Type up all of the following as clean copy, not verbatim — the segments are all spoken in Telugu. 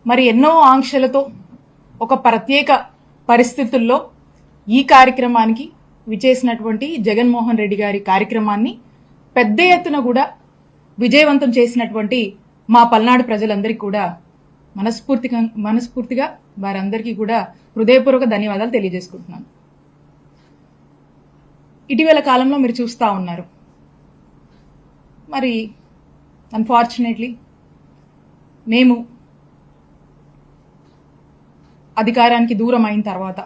మరి ఎన్నో ఆంక్షలతో ఒక ప్రత్యేక పరిస్థితుల్లో ఈ కార్యక్రమానికి విచేసినటువంటి జగన్మోహన్ రెడ్డి గారి కార్యక్రమాన్ని పెద్ద ఎత్తున కూడా విజయవంతం చేసినటువంటి మా పల్నాడు ప్రజలందరికీ కూడా మనస్ఫూర్తిగా వారందరికీ కూడా హృదయపూర్వక ధన్యవాదాలు తెలియజేసుకుంటున్నాను. ఇటీవల కాలంలో మీరు చూస్తూ ఉన్నారు, మరి అన్ఫార్చునేట్లీ మేము అధికారానికి దూరం అయిన తర్వాత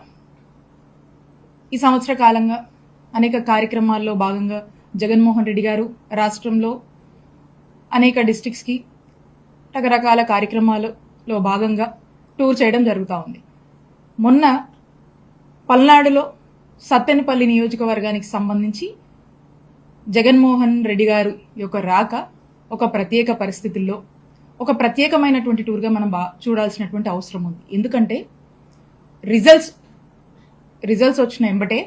ఈ సంవత్సర కాలంగా అనేక కార్యక్రమాల్లో భాగంగా జగన్మోహన్ రెడ్డి గారు రాష్ట్రంలో అనేక డిస్ట్రిక్ట్స్కి రకరకాల కార్యక్రమాలలో భాగంగా టూర్ చేయడం జరుగుతూ ఉంది. మొన్న పల్నాడులో సత్తెనపల్లి నియోజకవర్గానికి సంబంధించి జగన్మోహన్ రెడ్డి గారు యొక్క రాక ఒక ప్రత్యేక పరిస్థితుల్లో ఒక ప్రత్యేకమైనటువంటి టూర్గా మనం చూడాల్సినటువంటి అవసరం ఉంది. ఎందుకంటే రిజల్ట్స్ వచ్చిన ఎంబటే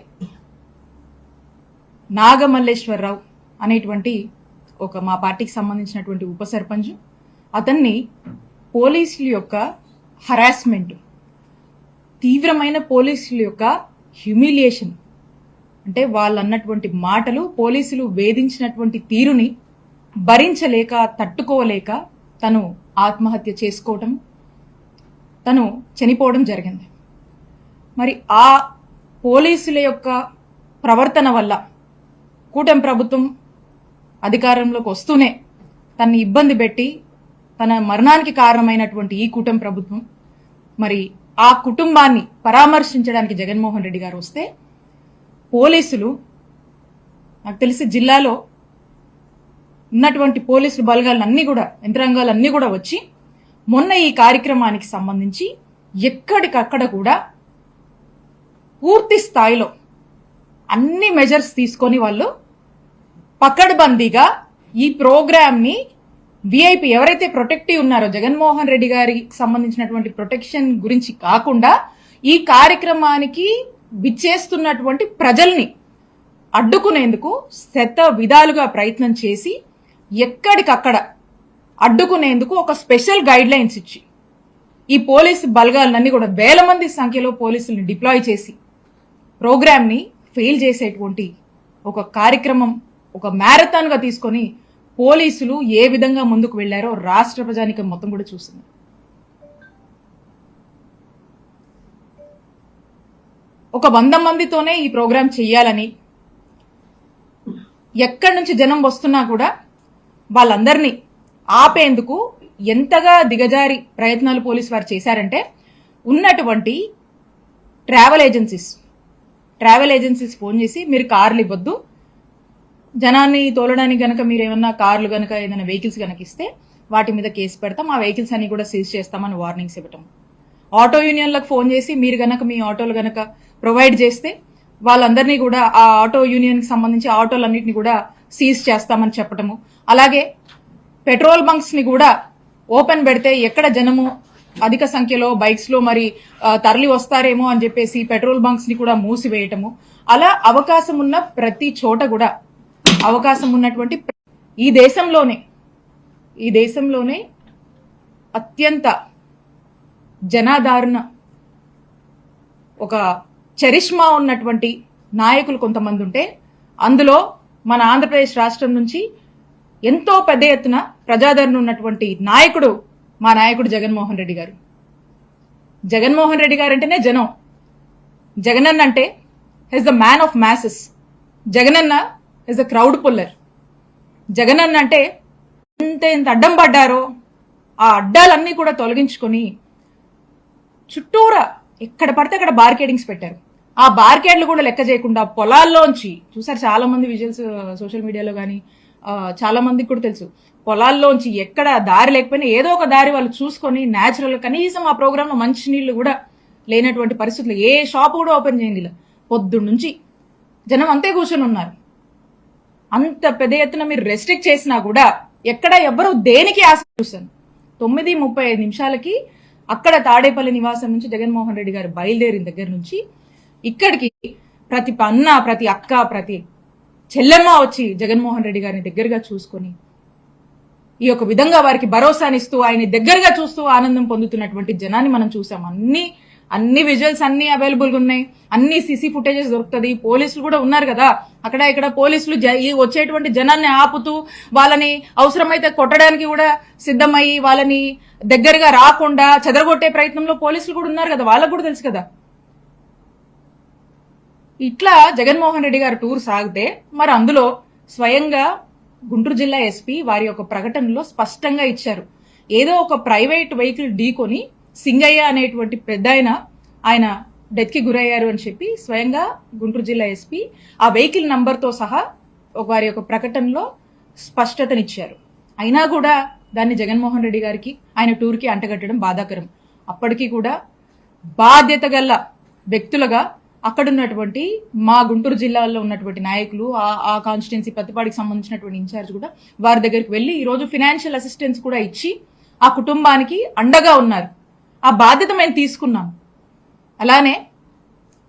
నాగమల్లేశ్వరరావు అనేటువంటి ఒక మా పార్టీకి సంబంధించినటువంటి ఉప సర్పంచ్, అతన్ని పోలీసుల యొక్క హరాస్మెంట్, తీవ్రమైన పోలీసుల యొక్క హ్యూమిలియేషన్, అంటే వాళ్ళు అన్నటువంటి మాటలు, పోలీసులు వేధించినటువంటి తీరుని భరించలేక తట్టుకోలేక తను ఆత్మహత్య చేసుకోవటం, తను చనిపోవడం జరిగింది. మరి ఆ పోలీసుల యొక్క ప్రవర్తన వల్ల కూటమి ప్రభుత్వం అధికారంలోకి వస్తూనే తనని ఇబ్బంది పెట్టి తన మరణానికి కారణమైనటువంటి ఈ కూటమి ప్రభుత్వం మరి ఆ కుటుంబాన్ని పరామర్శించడానికి జగన్మోహన్ రెడ్డి గారు వస్తే పోలీసులు, నాకు తెలిసి జిల్లాలో ఉన్నటువంటి పోలీసులు బలగాలన్నీ కూడా, యంత్రాంగాలన్నీ కూడా వచ్చి మొన్న ఈ కార్యక్రమానికి సంబంధించి ఎక్కడికక్కడ కూడా పూర్తి స్థాయిలో అన్ని మెజర్స్ తీసుకొని వాళ్ళు పకడ్బందీగా ఈ ప్రోగ్రామ్ ని విఐపి ఎవరైతే ప్రొటెక్టివ్ ఉన్నారో జగన్మోహన్ రెడ్డి గారికి సంబంధించినటువంటి ప్రొటెక్షన్ గురించి కాకుండా ఈ కార్యక్రమానికి విచ్చేస్తున్నటువంటి ప్రజల్ని అడ్డుకునేందుకు శత విధాలుగా ప్రయత్నం చేసి ఎక్కడికక్కడ అడ్డుకునేందుకు ఒక స్పెషల్ గైడ్ లైన్స్ ఇచ్చి ఈ పోలీసు బలగాలన్నీ కూడా వేల మంది సంఖ్యలో పోలీసుల్ని డిప్లాయ్ చేసి ప్రోగ్రామ్ ని ఫెయిల్ చేసేటువంటి ఒక కార్యక్రమం, ఒక మ్యారథాన్ గా తీసుకొని పోలీసులు ఏ విధంగా ముందుకు వెళ్లారో రాష్ట్ర ప్రజానికం మొత్తం కూడా చూస్తుంది. ఒక 100 మందితోనే ఈ ప్రోగ్రాం చెయ్యాలని, ఎక్కడి నుంచి జనం వస్తున్నా కూడా వాళ్ళందరినీ ఆపేందుకు ఎంతగా దిగజారి ప్రయత్నాలు పోలీసు వారు చేశారంటే, ఉన్నటువంటి ట్రావెల్ ఏజెన్సీస్ ఫోన్ చేసి మీరు కార్లు ఇవ్వద్దు, జనాన్ని తోలడానికి గనక మీరు ఏమన్నా కార్లు గనక ఏదైనా వెహికల్స్ గనక ఇస్తే వాటి మీద కేసు పెడతాం, ఆ వెహికల్స్ అన్ని కూడా సీజ్ చేస్తామని వార్నింగ్స్ ఇవ్వటం. ఆటో యూనియన్లకు ఫోన్ చేసి మీరు గనక మీ ఆటోలు గనక ప్రొవైడ్ చేస్తే వాళ్ళందరినీ కూడా ఆ ఆటో యూనియన్ కి సంబంధించి ఆటోలన్నింటినీ కూడా సీజ్ చేస్తామని చెప్పటము. అలాగే పెట్రోల్ బంక్స్ ని కూడా ఓపెన్ పెడితే ఎక్కడ జనము అధిక సంఖ్యలో బైక్స్ లో మరి తరలి వస్తారేమో అని చెప్పేసి పెట్రోల్ బంక్స్ ని కూడా మూసివేయటము. అలా అవకాశం ఉన్న ప్రతి చోట కూడా, అవకాశం ఉన్నటువంటి ఈ దేశంలోనే అత్యంత జనాదరణ, ఒక చరిష్మా ఉన్నటువంటి నాయకులు కొంతమంది ఉంటే అందులో మన ఆంధ్రప్రదేశ్ రాష్ట్రం నుంచి ఎంతో పెద్ద ఎత్తున ప్రజాదరణ ఉన్నటువంటి నాయకుడు మా నాయకుడు జగన్మోహన్ రెడ్డి గారు. జగన్మోహన్ రెడ్డి గారు అంటేనే జనం. జగనన్న అంటే he's the man of masses. Jagananna is the crowd puller. Jagananna అంటే ఎంత అడ్డం పడ్డారో ఆ అడ్డాలన్నీ కూడా తొలగించుకొని చుట్టూరా ఎక్కడ పడితే అక్కడ బార్కేడింగ్స్ పెట్టారు. ఆ బార్కేడ్లు కూడా లెక్క చేయకుండా పొలాల్లోంచి చూసారు, చాలా మంది విజువల్స్ సోషల్ మీడియాలో కానీ చాలా మందికి కూడా తెలుసు, పొలాల్లోంచి ఎక్కడ దారి లేకపోయినా ఏదో ఒక దారి వాళ్ళు చూసుకొని న్యాచురల్, కనీసం ఆ ప్రోగ్రామ్ లో మంచి నీళ్లు కూడా లేనటువంటి పరిస్థితులు, ఏ షాప్ కూడా ఓపెన్ చేయండి, పొద్దున్న నుంచి జనం అంతే కూర్చొని ఉన్నారు. అంత పెద్ద ఎత్తున మీరు రెస్ట్రిక్ట్ చేసినా కూడా ఎక్కడ ఎవ్వరూ దేనికి ఆశ చూస్తాను. 9:35 అక్కడ తాడేపల్లి నివాసం నుంచి జగన్మోహన్ రెడ్డి గారు బయలుదేరిన దగ్గర నుంచి ఇక్కడికి ప్రతి అన్న, ప్రతి అక్క, ప్రతి చెల్లెమ్మ వచ్చి జగన్మోహన్ రెడ్డి గారిని దగ్గరగా చూసుకొని ఈ యొక్క విధంగా వారికి భరోసానిస్తూ ఆయన దగ్గరగా చూస్తూ ఆనందం పొందుతున్నటువంటి జనాన్ని మనం చూసాం. అన్ని విజువల్స్ అన్ని అవైలబుల్ గా ఉన్నాయి, అన్ని సీసీ ఫుటేజెస్ దొరుకుతుంది. పోలీసులు కూడా ఉన్నారు కదా అక్కడ ఇక్కడ. పోలీసులు వచ్చేటువంటి జనాన్ని ఆపుతూ వాళ్ళని అవసరమైతే కొట్టడానికి కూడా సిద్ధమయ్యి వాళ్ళని దగ్గరగా రాకుండా చెదరగొట్టే ప్రయత్నంలో పోలీసులు కూడా ఉన్నారు కదా, వాళ్ళకు కూడా తెలుసు కదా. ఇట్లా జగన్మోహన్ రెడ్డి గారు టూర్ సాగితే మరి అందులో స్వయంగా గుంటూరు జిల్లా ఎస్పీ వారి యొక్క ప్రకటనలో స్పష్టంగా ఇచ్చారు. ఏదో ఒక ప్రైవేట్ వెహికల్ ఢీకొని సింగయ్య అనేటువంటి పెద్ద ఆయన డెత్ కి గురయ్యారు అని చెప్పి స్వయంగా గుంటూరు జిల్లా ఎస్పీ ఆ వెహికల్ నంబర్ తో సహా వారి యొక్క ప్రకటనలో స్పష్టతనిచ్చారు. అయినా కూడా దాన్ని జగన్మోహన్ రెడ్డి గారికి ఆయన టూర్ కి అంటగట్టడం బాధాకరం. అప్పటికీ కూడా బాధ్యత గల వ్యక్తులుగా అక్కడున్నటువంటి మా గుంటూరు జిల్లాలో ఉన్నటువంటి నాయకులు, ఆ కాన్స్టిట్యున్సీ పత్తిపాడికి సంబంధించినటువంటి ఇన్ఛార్జ్ కూడా వారి దగ్గరికి వెళ్లి ఈ రోజు ఫైనాన్షియల్ అసిస్టెన్స్ కూడా ఇచ్చి ఆ కుటుంబానికి అండగా ఉన్నారు. ఆ బాధ్యత మేము తీసుకున్నాం. అలానే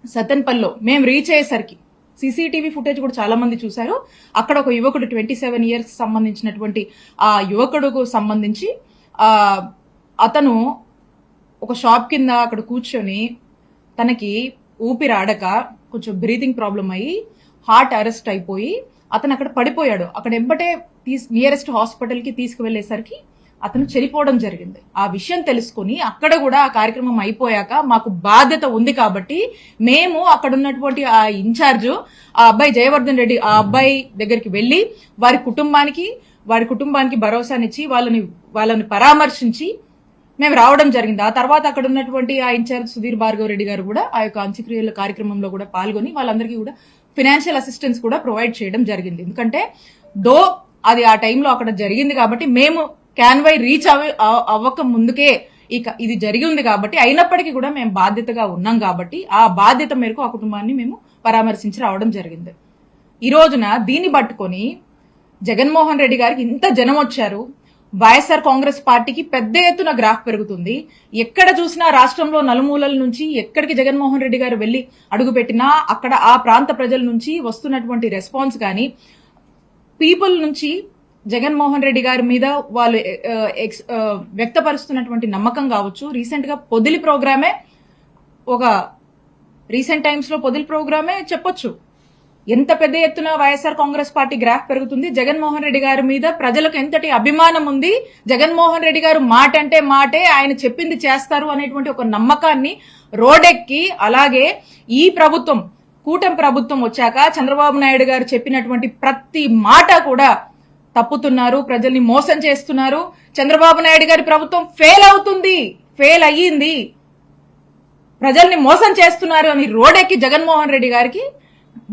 సతన్పల్లిలో మేము రీచ్ అయ్యేసరికి సీసీటీవీ ఫుటేజ్ కూడా చాలా మంది చూశారు. అక్కడ ఒక యువకుడు 27 years సంబంధించినటువంటి ఆ యువకుడుకు సంబంధించి అతను ఒక షాప్ కింద అక్కడ కూర్చొని తనకి ఊపిరాడక కొంచెం బ్రీతింగ్ ప్రాబ్లం అయ్యి హార్ట్ అరెస్ట్ అయిపోయి అతను అక్కడ పడిపోయాడు. అక్కడ ఎంబటే నియరెస్ట్ హాస్పిటల్ కి తీసుకువెళ్లేసరికి అతను చనిపోవడం జరిగింది. ఆ విషయం తెలుసుకుని అక్కడ కూడా ఆ కార్యక్రమం అయిపోయాక మాకు బాధ్యత ఉంది కాబట్టి మేము అక్కడ ఉన్నటువంటి ఆ ఇన్ఛార్జ్ ఆ అబ్బాయి జయవర్ధన్ రెడ్డి ఆ అబ్బాయి దగ్గరికి వెళ్లి వారి కుటుంబానికి భరోసానిచ్చి వాళ్ళని పరామర్శించి మేము రావడం జరిగింది. ఆ తర్వాత అక్కడ ఉన్నటువంటి ఆ ఇన్ఛార్జ్ సుధీర్ భార్గవ్ రెడ్డి గారు కూడా ఆ యొక్క అంత్యక్రియల కార్యక్రమంలో కూడా పాల్గొని వాళ్ళందరికీ కూడా ఫైనాన్షియల్ అసిస్టెన్స్ కూడా ప్రొవైడ్ చేయడం జరిగింది. ఎందుకంటే అది ఆ టైంలో అక్కడ జరిగింది కాబట్టి మేము క్యాన్వై రీచ్ అవ్వక ముందుకే ఇది జరిగి ఉంది కాబట్టి అయినప్పటికీ కూడా మేము బాధ్యతగా ఉన్నాం కాబట్టి ఆ బాధ్యత మేరకు ఆ కుటుంబాన్ని మేము పరామర్శించి రావడం జరిగింది. ఈ రోజున దీన్ని పట్టుకొని జగన్మోహన్ రెడ్డి గారికి ఇంత జనం వచ్చారు. వైఎస్ఆర్ కాంగ్రెస్ పార్టీకి పెద్ద ఎత్తున గ్రాఫ్ పెరుగుతుంది. ఎక్కడ చూసినా రాష్ట్రంలో నలుమూలల నుంచి ఎక్కడికి జగన్మోహన్ రెడ్డి గారు వెళ్లి అడుగుపెట్టినా అక్కడ ఆ ప్రాంత ప్రజల నుంచి వస్తున్నటువంటి రెస్పాన్స్ కానీ పీపుల్ నుంచి జగన్మోహన్ రెడ్డి గారి మీద వాళ్ళు వ్యక్తపరుస్తున్నటువంటి నమ్మకం కావచ్చు. రీసెంట్ గా పొదిలి ప్రోగ్రామే రీసెంట్ టైమ్స్ లో పొదిలి ప్రోగ్రామే చెప్పొచ్చు. ఎంత పెద్ద ఎత్తున వైఎస్ఆర్ కాంగ్రెస్ పార్టీ గ్రాఫ్ పెరుగుతుంది. జగన్మోహన్ రెడ్డి గారి మీద ప్రజలకు ఎంతటి అభిమానం ఉంది. జగన్మోహన్ రెడ్డి గారు మాట అంటే మాటే, ఆయన చెప్పింది చేస్తారు అనేటువంటి ఒక నమ్మకాన్ని రోడెక్కి అలాగే ఈ ప్రభుత్వం కూటమి ప్రభుత్వం వచ్చాక చంద్రబాబు నాయుడు గారు చెప్పినటువంటి ప్రతి మాట కూడా తప్పుతున్నారు, ప్రజల్ని మోసం చేస్తున్నారు. చంద్రబాబు నాయుడు గారి ప్రభుత్వం ఫెయిల్ అయ్యింది, ప్రజల్ని మోసం చేస్తున్నారు అని రోడెక్కి జగన్మోహన్ రెడ్డి గారికి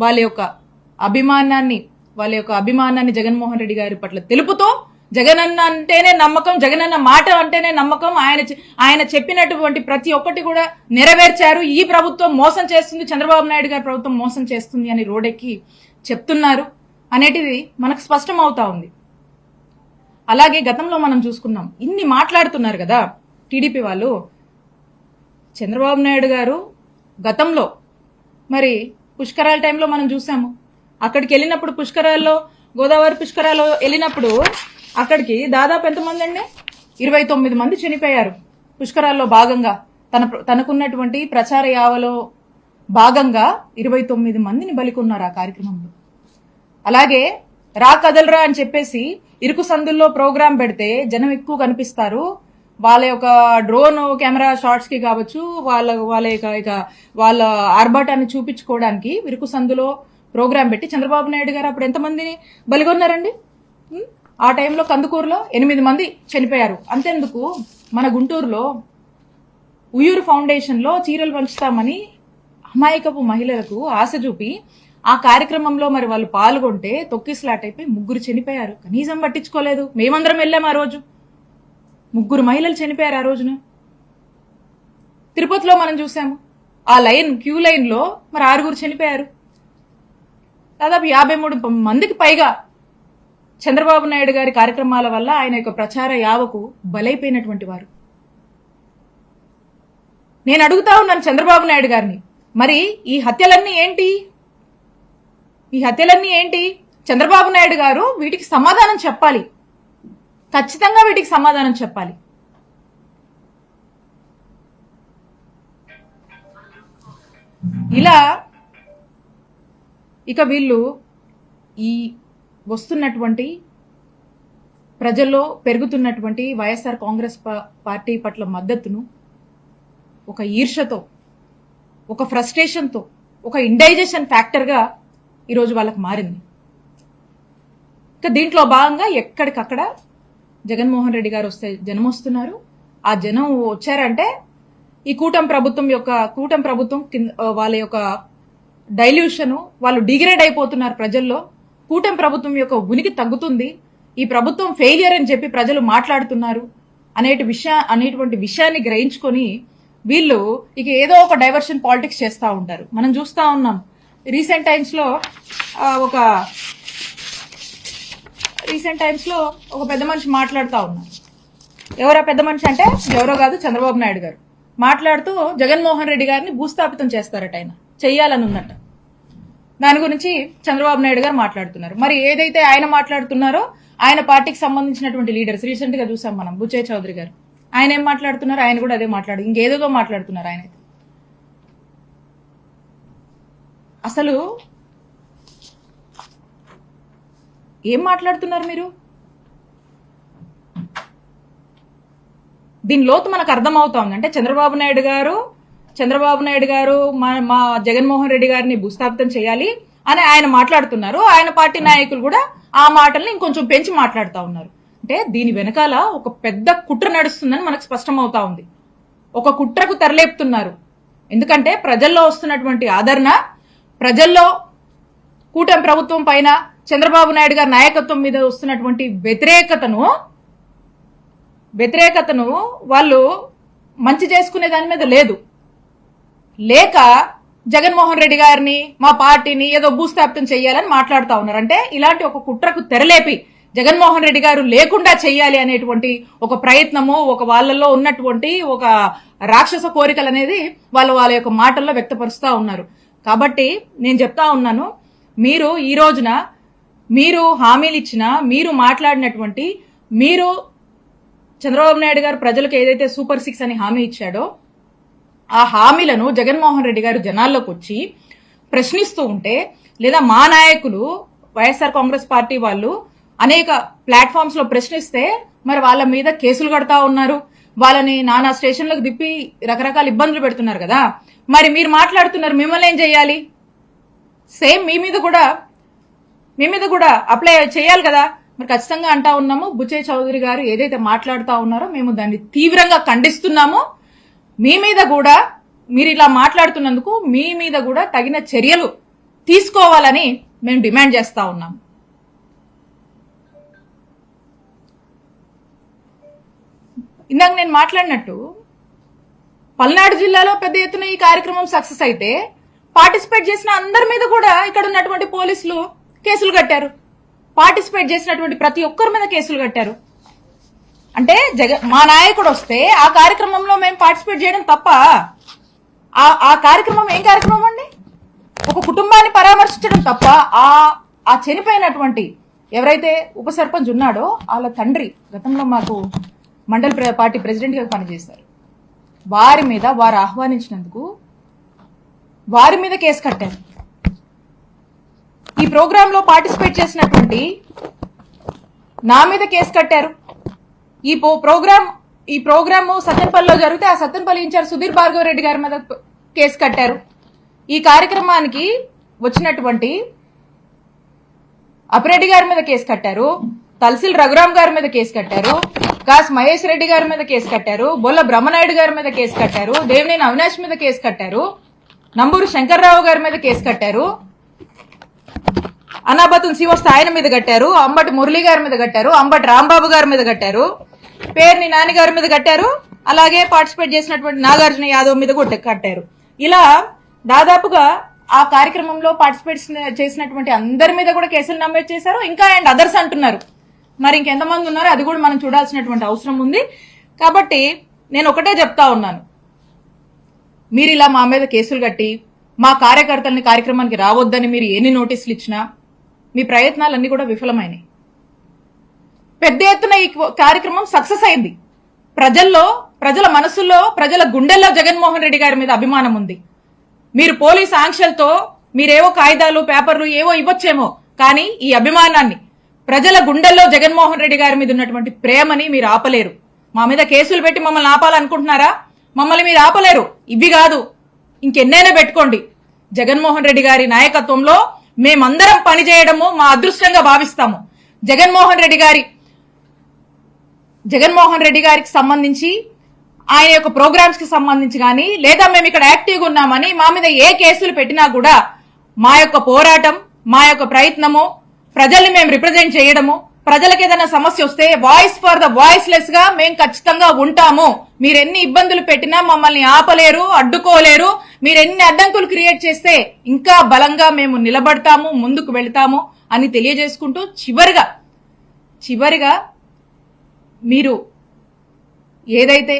వాళ్ళ యొక్క అభిమానాన్ని జగన్మోహన్ రెడ్డి గారి పట్ల తెలుపుతూ జగనన్న అంటేనే నమ్మకం, జగనన్న మాట అంటేనే నమ్మకం, ఆయన చెప్పినటువంటి ప్రతి ఒక్కటి కూడా నెరవేర్చారు. ఈ ప్రభుత్వం మోసం చేస్తుంది, చంద్రబాబు నాయుడు గారి ప్రభుత్వం మోసం చేస్తుంది అని రోడెక్కి చెప్తున్నారు అనేటిది మనకు స్పష్టం అవుతా ఉంది. అలాగే గతంలో మనం చూసుకున్నాం, ఇన్ని మాట్లాడుతున్నారు కదా టీడీపీ వాళ్ళు. చంద్రబాబు నాయుడు గారు గతంలో మరి పుష్కరాల టైంలో మనం చూసాము. అక్కడికి వెళ్ళినప్పుడు గోదావరి పుష్కరాల్లో వెళ్ళినప్పుడు అక్కడికి దాదాపు ఎంతమంది అండి 29 మంది చనిపోయారు. పుష్కరాల్లో భాగంగా తనకున్నటువంటి ప్రచార యావలో భాగంగా 29 మందిని బలికొన్నారు ఆ కార్యక్రమంలో. అలాగే రా కదలరా అని చెప్పేసి ఇరుకు సందుల్లో ప్రోగ్రాం పెడితే జనం ఎక్కువ కనిపిస్తారు. వాళ్ళ యొక్క డ్రోన్ కెమెరా షాట్స్ కి కావచ్చు, వాళ్ళ ఆర్భాటాన్ని చూపించుకోవడానికి ఇరుకు సందులో ప్రోగ్రాం పెట్టి చంద్రబాబు నాయుడు గారు అప్పుడు ఎంతమందిని బలిగొన్నారండి? ఆ టైంలో కందుకూరులో 8 మంది చనిపోయారు. అంతెందుకు మన గుంటూరులో ఉయ్యూరు ఫౌండేషన్ లో చీరలు పంచుతామని అమాయకపు మహిళలకు ఆశ చూపి ఆ కార్యక్రమంలో మరి వాళ్ళు పాల్గొంటే తొక్కిసలాట్ అయిపోయి 3 చనిపోయారు. కనీసం పట్టించుకోలేదు. మేమందరం వెళ్ళాం ఆ రోజు. 3 మహిళలు చనిపోయారు ఆ రోజున. తిరుపతిలో మనం చూసాము, ఆ క్యూ లైన్ లో మరి 6 చనిపోయారు. దాదాపు 53 మందికి పైగా చంద్రబాబు నాయుడు గారి కార్యక్రమాల వల్ల ఆయన యొక్క ప్రచార యావకు బలైపోయినటువంటి వారు. నేను అడుగుతా ఉన్నాను చంద్రబాబు నాయుడు గారిని, మరి ఈ హత్యలన్నీ ఏంటి? చంద్రబాబు నాయుడు గారు వీటికి సమాధానం చెప్పాలి. ఖచ్చితంగా వీటికి సమాధానం చెప్పాలి. ఇలా ఇక వీళ్ళు ఈ వస్తున్నటువంటి ప్రజల్లో పెరుగుతున్నటువంటి వైఎస్ఆర్ కాంగ్రెస్ పార్టీ పట్ల మద్దతును ఒక ఈర్షతో, ఒక ఫ్రస్ట్రేషన్తో, ఒక ఇండైజెషన్ ఫ్యాక్టర్గా ఈరోజు వాళ్ళకి మారింది. ఇక దీంట్లో భాగంగా ఎక్కడికక్కడ జగన్మోహన్ రెడ్డి గారు వస్తే జనం వస్తున్నారు. ఆ జనం వచ్చారంటే ఈ కూటమి ప్రభుత్వం వాళ్ళ యొక్క డైల్యూషన్, వాళ్ళు డిగ్రేడ్ అయిపోతున్నారు ప్రజల్లో. కూటమి ప్రభుత్వం యొక్క ఉనికి తగ్గుతుంది, ఈ ప్రభుత్వం ఫెయిలియర్ అని చెప్పి ప్రజలు మాట్లాడుతున్నారు అనేటువంటి విషయాన్ని గ్రహించుకొని వీళ్ళు ఇక ఏదో ఒక డైవర్షన్ పాలిటిక్స్ చేస్తూ ఉంటారు. మనం చూస్తూ ఉన్నాం రీసెంట్ టైమ్స్ లో ఒక పెద్ద మనిషి మాట్లాడుతూ ఉన్నారు. ఎవరో పెద్ద మనిషి అంటే ఎవరో కాదు, చంద్రబాబు నాయుడు గారు మాట్లాడుతూ జగన్మోహన్ రెడ్డి గారిని భూస్థాపితం చేస్తారట, ఆయన చెయ్యాలని ఉందట. దాని గురించి చంద్రబాబు నాయుడు గారు మాట్లాడుతున్నారు. మరి ఏదైతే ఆయన మాట్లాడుతున్నారో ఆయన పార్టీకి సంబంధించినటువంటి లీడర్స్ రీసెంట్ గా చూసాం మనం, బుచ్చయ్య చౌదరి గారు, ఆయన ఏం మాట్లాడుతున్నారు, ఆయన కూడా అదే ఇంకేదో మాట్లాడుతున్నారు. ఆయన అసలు ఏం మాట్లాడుతున్నారు మీరు? దీని లోతు మనకు అర్థమవుతోంది. అంటే చంద్రబాబు నాయుడు గారు మా జగన్మోహన్ రెడ్డి గారిని భూస్థాపితం చేయాలి అని ఆయన మాట్లాడుతున్నారు. ఆయన పార్టీ నాయకులు కూడా ఆ మాటల్ని ఇంకొంచెం పెంచి మాట్లాడుతూ ఉన్నారు. అంటే దీని వెనకాల ఒక పెద్ద కుట్ర నడుస్తుందని మనకు స్పష్టమవుతా ఉంది. ఒక కుట్రకు తెరలేపుతున్నారు. ఎందుకంటే ప్రజల్లో వస్తున్నటువంటి ఆదరణ, ప్రజల్లో కూటమి ప్రభుత్వం పైన చంద్రబాబు నాయుడు గారి నాయకత్వం మీద వస్తున్నటువంటి వ్యతిరేకతను వాళ్ళు మంచి చేసుకునే దాని మీద లేక జగన్మోహన్ రెడ్డి గారిని, మా పార్టీని ఏదో భూస్థాపితం చేయాలని మాట్లాడుతూ ఉన్నారు. అంటే ఇలాంటి ఒక కుట్రకు తెరలేపి జగన్మోహన్ రెడ్డి గారు లేకుండా చెయ్యాలి అనేటువంటి ఒక ప్రయత్నము, ఒక వాళ్ళల్లో ఉన్నటువంటి ఒక రాక్షస కోరికలు అనేది వాళ్ళ యొక్క మాటల్లో వ్యక్తపరుస్తూ ఉన్నారు. కాబట్టి నేను చెప్తా ఉన్నాను, మీరు ఈ రోజున మీరు హామీలు ఇచ్చిన, మీరు మాట్లాడినటువంటి, మీరు చంద్రబాబు నాయుడు గారు ప్రజలకు ఏదైతే సూపర్ 6 అని హామీ ఇచ్చాడో ఆ హామీలను జగన్మోహన్ రెడ్డి గారు జనాల్లోకి వచ్చి ప్రశ్నిస్తూ ఉంటే, లేదా మా నాయకులు వైఎస్ఆర్ కాంగ్రెస్ పార్టీ వాళ్ళు అనేక ప్లాట్ఫామ్స్ లో ప్రశ్నిస్తే మరి వాళ్ళ మీద కేసులు కడతా ఉన్నారు, వాళ్ళని నానా స్టేషన్లకు దిప్పి రకరకాల ఇబ్బందులు పెడుతున్నారు కదా. మరి మీరు మాట్లాడుతున్నారు, మిమ్మల్ని ఏం చేయాలి? సేమ్ మీ మీద కూడా అప్లై చేయాలి కదా. మరి ఖచ్చితంగా అంటా ఉన్నాము, బుచ్చయ్య చౌదరి గారు ఏదైతే మాట్లాడుతూ ఉన్నారో మేము దాన్ని తీవ్రంగా ఖండిస్తున్నాము. మీ మీద కూడా, మీరు ఇలా మాట్లాడుతున్నందుకు మీ మీద కూడా తగిన చర్యలు తీసుకోవాలని మేము డిమాండ్ చేస్తా ఉన్నాం. ఇందాక నేను మాట్లాడినట్టు పల్నాడు జిల్లాలో పెద్ద ఎత్తున ఈ కార్యక్రమం సక్సెస్ అయితే పార్టిసిపేట్ చేసిన అందరి మీద కూడా ఇక్కడ ఉన్నటువంటి పోలీసులు కేసులు కట్టారు. పార్టిసిపేట్ చేసినటువంటి ప్రతి ఒక్కరి మీద కేసులు కట్టారు. అంటే మా నాయకుడు వస్తే ఆ కార్యక్రమంలో మేము పార్టిసిపేట్ చేయడం తప్ప? ఆ కార్యక్రమం ఏం కార్యక్రమం అండి? ఒక కుటుంబాన్ని పరామర్శించడం తప్ప ఆ చనిపోయినటువంటి ఎవరైతే ఉప సర్పంచ్ ఉన్నాడో వాళ్ళ తండ్రి గతంలో మాకు మండల పార్టీ ప్రెసిడెంట్ గా పనిచేశారు. వారి మీద వారు ఆహ్వానించినందుకు వారి మీద కేసు కట్టారు. ఈ ప్రోగ్రామ్ లో పార్టిసిపేట్ చేసినటువంటి నా మీద కేసు కట్టారు. ఈ ప్రోగ్రామ్ సత్తెనపల్లిలో జరిగితే ఆ సత్తెనపల్లి ఇన్ఛార్జ్ సుధీర్ భార్గవ రెడ్డి గారి మీద కేసు కట్టారు. ఈ కార్యక్రమానికి వచ్చినటువంటి అప్పిరెడ్డి గారి మీద కేసు కట్టారు, తలసిల్ రఘురామ్ గారి మీద కేసు కట్టారు, కాస్ మహేష్ రెడ్డి గారి మీద కేసు కట్టారు, బొల్ల బ్రహ్మనాయుడు గారి మీద కేసు కట్టారు, దేవినేని అవినాష్ మీద కేసు కట్టారు, నంబూరు శంకర్రావు గారి మీద కేసు కట్టారు, అనాబతున్ శివస్థ ఆయన మీద కట్టారు, అంబటి మురళి గారి మీద కట్టారు, అంబటి రాంబాబు గారి మీద కట్టారు, పేర్ని నాని గారి మీద కట్టారు, అలాగే పార్టిసిపేట్ చేసినటువంటి నాగార్జున యాదవ్ మీద కూడా కట్టారు. ఇలా దాదాపుగా ఆ కార్యక్రమంలో పార్టిసిపేట్ చేసినటువంటి అందరి మీద కూడా కేసులు నమోదు చేశారు. ఇంకా అండ్ అదర్స్ అంటున్నారు. మరి ఇంకెంతమంది ఉన్నారో అది కూడా మనం చూడాల్సినటువంటి అవసరం ఉంది. కాబట్టి నేను ఒకటే చెప్తా ఉన్నాను, మీరు ఇలా మా మీద కేసులు కట్టి మా కార్యకర్తల్ని కార్యక్రమానికి రావద్దని మీరు ఎన్ని నోటీసులు ఇచ్చినా మీ ప్రయత్నాలన్నీ కూడా విఫలమైనాయి. పెద్ద ఎత్తున ఈ కార్యక్రమం సక్సెస్ అయింది. ప్రజల మనసుల్లో, ప్రజల గుండెల్లో జగన్మోహన్ రెడ్డి గారి మీద అభిమానం ఉంది. మీరు పోలీస్ ఆంక్షలతో మీరేవో కాగితాలు పేపర్లు ఏవో ఇవ్వచ్చేమో, కానీ ఈ అభిమానాన్ని, ప్రజల గుండెల్లో జగన్మోహన్ రెడ్డి గారి మీద ఉన్నటువంటి ప్రేమని మీరు ఆపలేరు. మా మీద కేసులు పెట్టి మమ్మల్ని ఆపాలనుకుంటున్నారా? మమ్మల్ని మీరు ఆపలేరు. ఇవి కాదు, ఇంకెన్నైనా పెట్టుకోండి. జగన్మోహన్ రెడ్డి గారి నాయకత్వంలో మేమందరం పనిచేయడము మా అదృష్టంగా భావిస్తాము. జగన్మోహన్ రెడ్డి గారికి సంబంధించి, ఆయన యొక్క ప్రోగ్రామ్స్ కి సంబంధించి కానీ, లేదా మేము ఇక్కడ యాక్టివ్గా ఉన్నామని మా మీద ఏ కేసులు పెట్టినా కూడా మా యొక్క పోరాటం, మా యొక్క ప్రయత్నము, ప్రజల్ని మేము రిప్రజెంట్ చేయడము, ప్రజలకు ఏదైనా సమస్య వస్తే వాయిస్ ఫర్ ద వాయిస్లెస్ గా మేము ఖచ్చితంగా ఉంటాము. మీరు ఎన్ని ఇబ్బందులు పెట్టినా మమ్మల్ని ఆపలేరు, అడ్డుకోలేరు. మీరు ఎన్ని అడ్డంకులు క్రియేట్ చేస్తే ఇంకా బలంగా మేము నిలబడతాము, ముందుకు వెళ్తాము అని తెలియజేసుకుంటూ చివరిగా మీరు ఏదైతే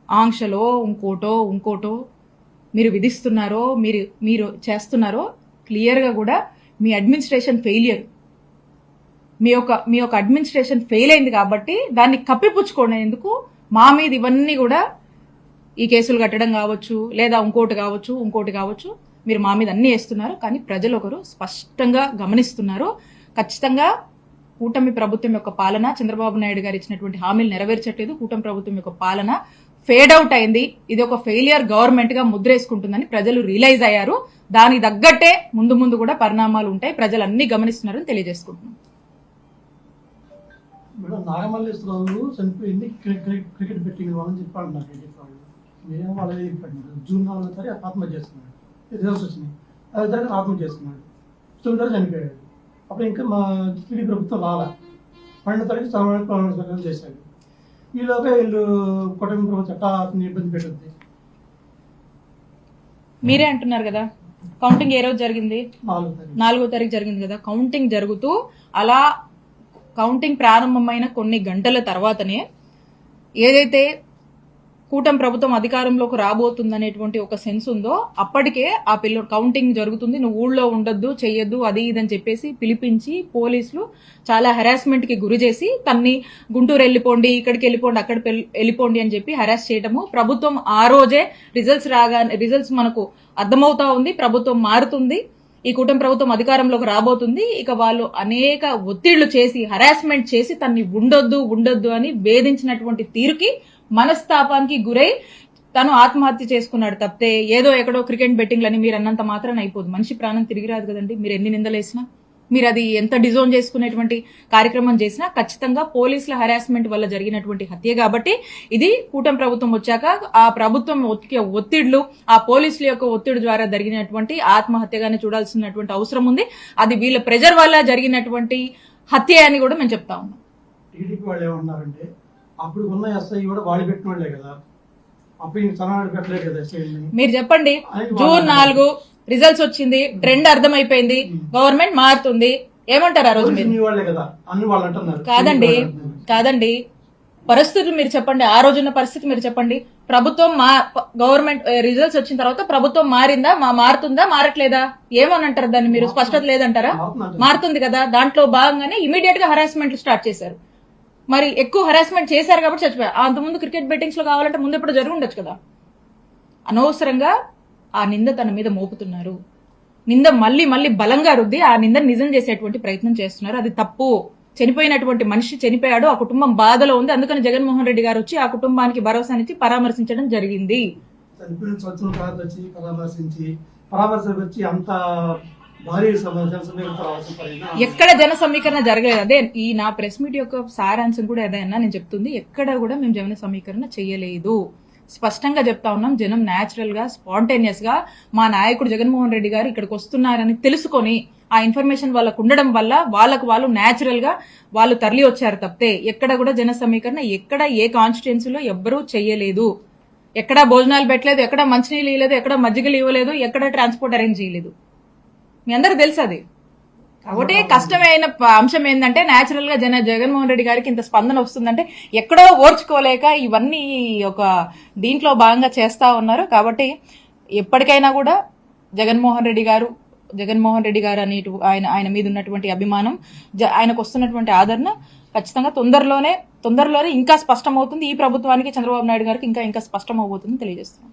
ఆంక్షలో ఇంకోటో మీరు విధిస్తున్నారో, మీరు చేస్తున్నారో, క్లియర్ గా కూడా మీ అడ్మినిస్ట్రేషన్ ఫెయిలియర్, మీ యొక్క అడ్మినిస్ట్రేషన్ ఫెయిల్ అయింది కాబట్టి దాన్ని కప్పిపుచ్చుకునేందుకు మా మీద ఇవన్నీ కూడా ఈ కేసులు కట్టడం కావచ్చు, లేదా ఇంకోటి కావచ్చు మీరు మా మీద అన్ని వేస్తున్నారు. కానీ ప్రజలు ఒకరు స్పష్టంగా గమనిస్తున్నారు. ఖచ్చితంగా కూటమి ప్రభుత్వం యొక్క పాలన, చంద్రబాబు నాయుడు గారు ఇచ్చినటువంటి హామీలు నెరవేర్చట్లేదు. కూటమి ప్రభుత్వం యొక్క పాలన ఫేడ్ అవుట్ అయింది. ఇది ఒక ఫెయిలియర్ గవర్నమెంట్ గా ముద్రేసుకుంటుందని ప్రజలు రియలైజ్ అయ్యారు. దానికి తగ్గట్టే ముందు కూడా పరిణామాలు ఉంటాయి. ప్రజలు అన్ని గమనిస్తున్నారని తెలియజేసుకుంటున్నాం. మేడం, నాగమల్లేశ్వరరావు చనిపోయింది క్రికెట్ బెట్టింగ్ వాళ్ళని చెప్పాడు. నాకు మీరేమో వాళ్ళే చెప్పండి. జూన్ 4వ తారీఖు ఆత్మహత్య చేసుకున్నాడు. రిజల్ట్స్ వచ్చినాయి. 5వ తారీఖు ఆత్మహత్య చేసుకున్నాడు. 9వ తారీఖు చనిపోయాడు. అప్పుడు ఇంకా మా టీడీ ప్రభుత్వం రాలా. 12వ తారీఖు సమావేశం చేశాడు. ఈలోగా వీళ్ళు కూటమి ప్రభుత్వం చట్టా ఇబ్బంది పెట్టింది. మీరే అంటున్నారు కదా, కౌంటింగ్ ఏ రోజు జరిగింది? 4వ తారీఖు జరిగింది కదా. కౌంటింగ్ జరుగుతూ అలా కౌంటింగ్ ప్రారంభమైన కొన్ని గంటల తర్వాతనే ఏదైతే కూటమి ప్రభుత్వం అధికారంలోకి రాబోతుందనేటువంటి ఒక సెన్స్ ఉందో, అప్పటికే ఆ కౌంటింగ్ జరుగుతుంది, నువ్వు ఊళ్ళో ఉండొద్దు, చెయ్యొద్దు, అది ఇదని చెప్పేసి పిలిపించి పోలీసులు చాలా హెరాస్మెంట్ కి గురి చేసి తన్ని గుంటూరు వెళ్ళిపోండి, ఇక్కడికి వెళ్ళిపోండి, అక్కడ వెళ్ళిపోండి అని చెప్పి హెరాస్ చేయటము. ప్రభుత్వం ఆ రోజే రిజల్ట్స్ మనకు అర్థమవుతా ఉంది, ప్రభుత్వం మారుతుంది, ఈ కూటమి ప్రభుత్వం అధికారంలోకి రాబోతుంది. ఇక వాళ్ళు అనేక ఒత్తిళ్లు చేసి హెరాస్మెంట్ చేసి తన్ని ఉండొద్దు అని వేధించినటువంటి తీరుకి, మనస్తాపానికి గురై తను ఆత్మహత్య చేసుకున్నాడు తప్పితే ఏదో ఎక్కడో క్రికెట్ బెట్టింగ్లని మీరు అన్నంత మాత్రాన అయిపోదు. మనిషి ప్రాణం తిరిగి రాదు కదండి. మీరు ఎన్ని నిందలేసినా, మీరు అది ఎంత డిజోన్ చేసుకునేటువంటి కార్యక్రమం చేసినా ఖచ్చితంగా పోలీసుల హెరాస్మెంట్ వల్ల జరిగినటువంటి హత్య కాబట్టి ఇది కూటమి ప్రభుత్వం వచ్చాక ఆ ప్రభుత్వం ఒత్తిళ్లు, ఆ పోలీసుల యొక్క ఒత్తిడి ద్వారా జరిగినటువంటి ఆత్మహత్యగానే చూడాల్సినటువంటి అవసరం ఉంది. అది వీళ్ళ ప్రెజర్ వల్ల జరిగినటువంటి హత్య అని కూడా మేము చెప్తా ఉన్నాం. టీడీపీ వాళ్ళు ఏమన్నారంటే, అప్పుడు ఉన్న ఎస్ఐ కూడా వాళ్ళు పెట్టిన వాళ్ళే కదా, అప్పుడు సనాడు పెట్టలేదు కదా ఎస్ఐ. మీరు చెప్పండి, జూన్ 4 రిజల్ట్స్ వచ్చింది, ట్రెండ్ అర్థమైపోయింది, గవర్నమెంట్ మారుతుంది, ఏమంటారు ఆ రోజు మీరు? కాదండి పరిస్థితులు మీరు చెప్పండి, ఆ రోజున్న పరిస్థితి మీరు చెప్పండి. ప్రభుత్వం గవర్నమెంట్ రిజల్ట్స్ వచ్చిన తర్వాత ప్రభుత్వం మారిందా, మారుతుందా, మారట్లేదా, ఏమని దాన్ని? మీరు స్పష్టత లేదంటారా? మారుతుంది కదా. దాంట్లో భాగంగానే ఇమీడియట్ గా హెరాస్మెంట్ స్టార్ట్ చేశారు. మరి ఎక్కువ హెరాస్మెంట్ చేశారు కాబట్టి చచ్చిపోయారు. అంతకుముందు క్రికెట్ బెట్టింగ్స్ లో కావాలంటే ముందు ఎప్పుడు జరిగి ఉండొచ్చు కదా. అనవసరంగా ఆ నింద తన మీద మోపుతున్నారు. నింద మళ్ళీ బలంగా రుద్ది ఆ నింద నిజం చేసేటువంటి ప్రయత్నం చేస్తున్నారు. అది తప్పు. చనిపోయినటువంటి మనిషి చనిపోయాడు, ఆ కుటుంబం బాధలో ఉంది, అందుకని జగన్మోహన్ రెడ్డి గారు వచ్చి ఆ కుటుంబానికి భరోసానిచ్చి పరామర్శించడం జరిగింది. పరామర్శించి అంత ఎక్కడ జన సమీకరణ జరగలేదు. అదే ఈ నా ప్రెస్ మీట్ యొక్క సారాంశం కూడా ఏదైనా నేను చెప్తుంది, ఎక్కడ కూడా మేము జన సమీకరణ చేయలేదు. స్పష్టంగా చెప్తా ఉన్నాం. జనం న్యాచురల్ గా, స్పాంటేనియస్ గా మా నాయకుడు జగన్మోహన్ రెడ్డి గారు ఇక్కడికి వస్తున్నారని తెలుసుకొని ఆ ఇన్ఫర్మేషన్ వాళ్ళకు ఉండడం వల్ల వాళ్ళు న్యాచురల్ గా వాళ్ళు తరలి వచ్చారు తప్పితే ఎక్కడ కూడా జన సమీకరణ ఎక్కడ ఏ కాన్స్టిట్యున్సీలో ఎవ్వరూ చెయ్యలేదు. ఎక్కడ భోజనాలు పెట్టలేదు, ఎక్కడ మంచినీళ్ళు ఇవ్వలేదు, ఎక్కడ మజ్జిగలు ఇవ్వలేదు, ఎక్కడ ట్రాన్స్పోర్ట్ అరేంజ్ చేయలేదు. మీ అందరికి తెలుసు అది. ఒకటే కష్టమైన అంశం ఏంటంటే, న్యాచురల్ గా జగన్మోహన్ రెడ్డి గారికి ఇంత స్పందన వస్తుందంటే ఎక్కడో ఓర్చుకోలేక ఇవన్నీ ఒక దీంట్లో భాగంగా చేస్తా ఉన్నారు. కాబట్టి ఎప్పటికైనా కూడా జగన్మోహన్ రెడ్డి గారు జగన్మోహన్ రెడ్డి గారు అని ఆయన మీద ఉన్నటువంటి అభిమానం, ఆయనకు వస్తున్నటువంటి ఆదరణ ఖచ్చితంగా తొందరలోనే ఇంకా స్పష్టమవుతుంది. ఈ ప్రభుత్వానికి, చంద్రబాబు నాయుడు గారికి ఇంకా స్పష్టం అవబోతుందని తెలియజేస్తున్నాం.